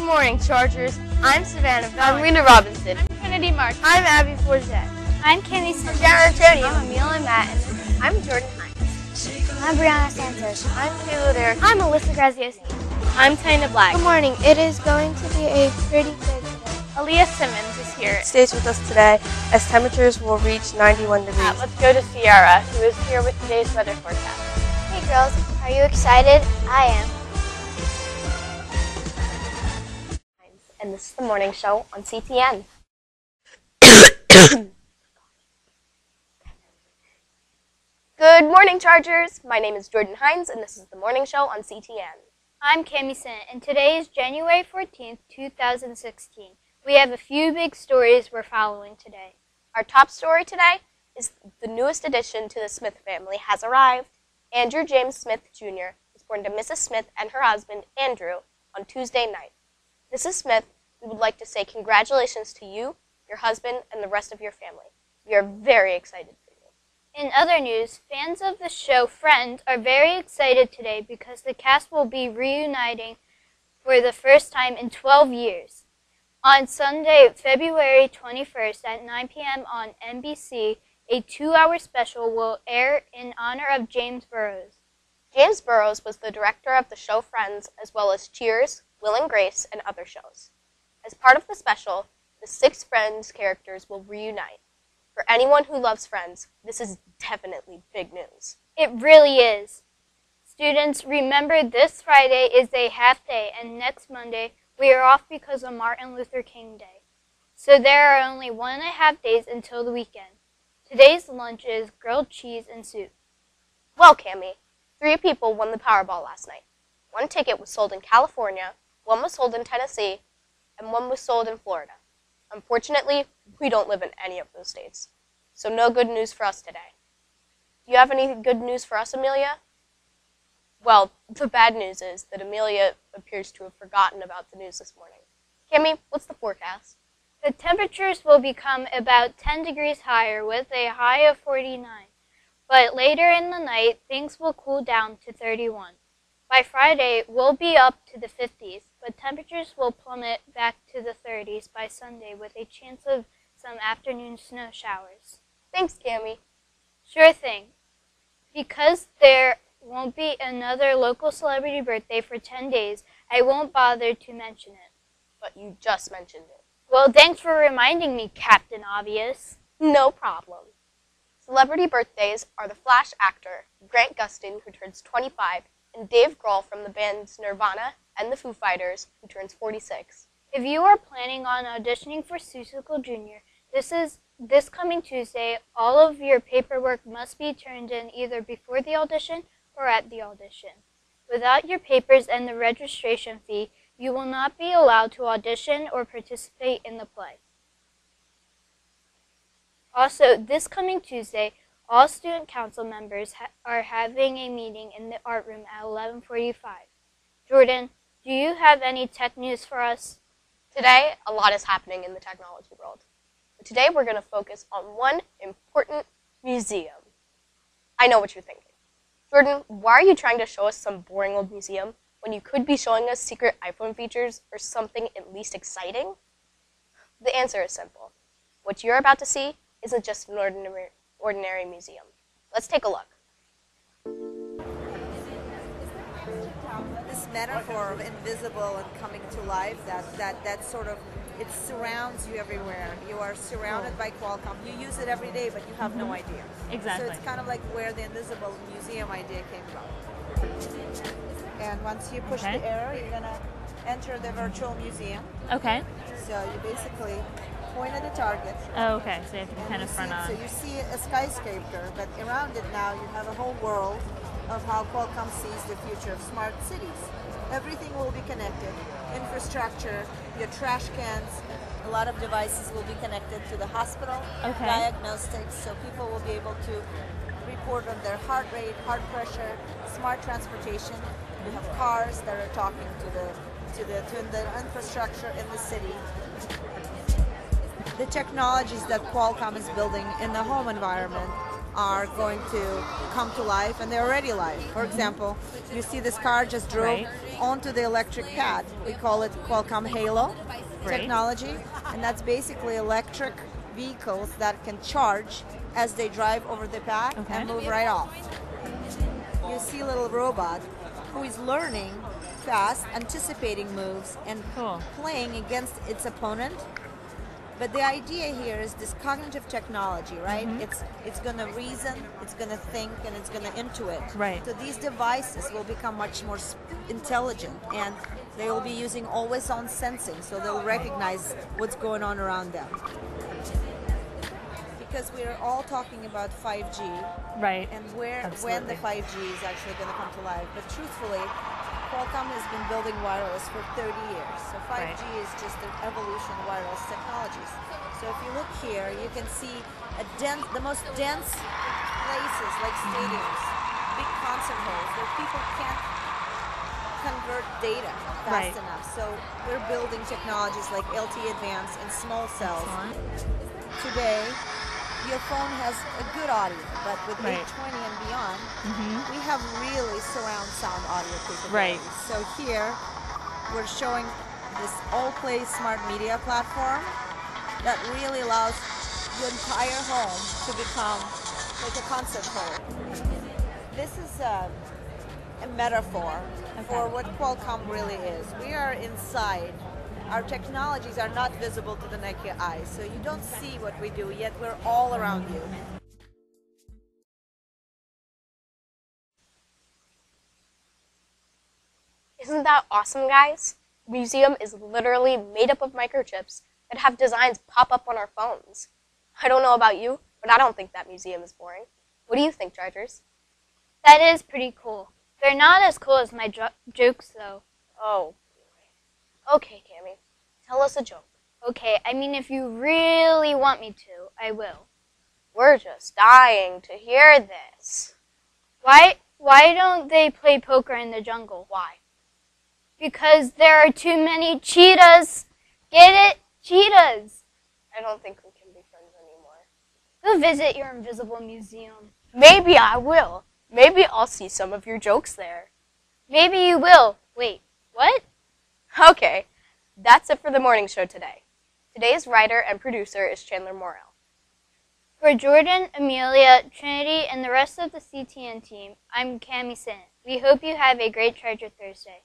morning, Chargers. I'm Savannah Bell. I'm Rena Robinson. I'm Kennedy Mark. I'm Abby Forget. I'm Kenny Smith. I'm Jared I'm Amelia Matt. And I'm Jordan Heintz. I'm Brianna Santos. I'm Kayla Derrick. I'm Alyssa Graziosi. I'm Tina Black. Good morning. It is going to be a pretty good day. Aaliyah Simmons is here. Stays with us today as temperatures will reach 91 degrees. Let's go to Sierra, who is here with today's weather forecast. Hey girls, are you excited? I am. And this is the morning show on CTN. Good morning, Chargers. My name is Jordan Heintz, and this is the morning show on CTN. I'm Cami Sinn, and today is January 14th, 2016. We have a few big stories we're following today. Our top story today is the newest addition to the Smith family has arrived. Andrew James Smith, Jr. was born to Mrs. Smith and her husband, Andrew, on Tuesday night. Mrs. Smith, we would like to say congratulations to you, your husband, and the rest of your family. We are very excited for you. In other news, fans of the show Friends are very excited today because the cast will be reuniting for the first time in 12 years. On Sunday, February 21st at 9 p.m. on NBC, a 2-hour special will air in honor of James Burrows. James Burrows was the director of the show Friends, as well as Cheers, Will and Grace, and other shows. As part of the special, the 6 Friends characters will reunite. For anyone who loves Friends, this is definitely big news. It really is. Students, remember this Friday is a half day, and next Monday we are off because of Martin Luther King Day. So there are only 1.5 days until the weekend. Today's lunch is grilled cheese and soup. Well, Cammie, 3 people won the Powerball last night. 1 ticket was sold in California, 1 was sold in Tennessee, and 1 was sold in Florida. Unfortunately, we don't live in any of those states, so no good news for us today. Do you have any good news for us, Amelia? Well, the bad news is that Amelia appears to have forgotten about the news this morning. Cammie, what's the forecast? The temperatures will become about 10 degrees higher with a high of 49, but later in the night, things will cool down to 31. By Friday, we'll be up to the 50s, but temperatures will plummet back to the 30s by Sunday with a chance of some afternoon snow showers. Thanks, Cammie. Sure thing. Because there won't be another local celebrity birthday for 10 days, I won't bother to mention it. But you just mentioned it. Well, thanks for reminding me, Captain Obvious. No problem. Celebrity birthdays are the Flash actor Grant Gustin, who turns 25, and Dave Grohl from the bands Nirvana and the Foo Fighters, who turns 46. If you are planning on auditioning for Seussical Jr., this coming Tuesday. All of your paperwork must be turned in either before the audition or at the audition. Without your papers and the registration fee, you will not be allowed to audition or participate in the play. Also, this coming Tuesday, all student council members are having a meeting in the art room at 11:45. Jordan, do you have any tech news for us? Today, a lot is happening in the technology world. But today, we're going to focus on one important museum. I know what you're thinking. Jordan, why are you trying to show us some boring old museum when you could be showing us secret iPhone features or something at least exciting? The answer is simple. What you're about to see isn't just an ordinary museum. Let's take a look. This metaphor of invisible and coming to life, that sort of, it surrounds you everywhere. You are surrounded by Qualcomm. You use it every day, but you have no idea. Exactly. So it's kind of like where the invisible museum idea came from. And once you push the arrow, you're going to enter the virtual museum. Okay. So you basically point at the target. Oh, okay. So you have to kind of front on. So you see a skyscraper, but around it now you have a whole world of how Qualcomm sees the future of smart cities. Everything will be connected. Infrastructure, your trash cans, a lot of devices will be connected to the hospital. Okay. Diagnostics, so people will be able to report on their heart rate, heart pressure, smart transportation. You have cars that are talking to the infrastructure in the city. The technologies that Qualcomm is building in the home environment are going to come to life, and they're already live. For example, you see this car just drove onto the electric pad. We call it Qualcomm Halo technology, and that's basically electric vehicles that can charge as they drive over the pad and move right off. You see a little robot who is learning fast, anticipating moves, and playing against its opponent. But the idea here is this cognitive technology, right? It's going to reason, it's going to think, and it's going to intuit. Right. So these devices will become much more intelligent, and they will be using always-on sensing, so they'll recognize what's going on around them. Because we're all talking about 5G, and when the 5G is actually going to come to life. But truthfully, Qualcomm has been building wireless for 30 years. So 5G is just the evolution of wireless technologies. So if you look here, you can see the most dense places like stadiums, big concert halls, where people can't convert data fast enough. So we're building technologies like LTE Advanced and small cells. Today, your phone has a good audio, but with 820 and beyond, we have really surround sound audio capabilities. So here, we're showing this all-play smart media platform that really allows your entire home to become like a concert hall. This is a metaphor for what Qualcomm really is. We are inside. Our technologies are not visible to the naked eye, so you don't see what we do, yet we're all around you. Isn't that awesome, guys? The museum is literally made up of microchips that have designs pop up on our phones. I don't know about you, but I don't think that museum is boring. What do you think, Chargers? That is pretty cool. They're not as cool as my jokes, though. Oh, okay, Cammy. Tell us a joke. Okay, I mean, if you really want me to, I will. We're just dying to hear this. Why don't they play poker in the jungle? Why? Because there are too many cheetahs. Get it? Cheetahs. I don't think we can be friends anymore. Go visit your invisible museum. Maybe I will. Maybe I'll see some of your jokes there. Maybe you will. Wait, what? Okay, that's it for the morning show today. Today's writer and producer is Chandler Morrell. For Jordan, Amelia, Trinity, and the rest of the CTN team, I'm Cami Sinnott. We hope you have a great Charger Thursday.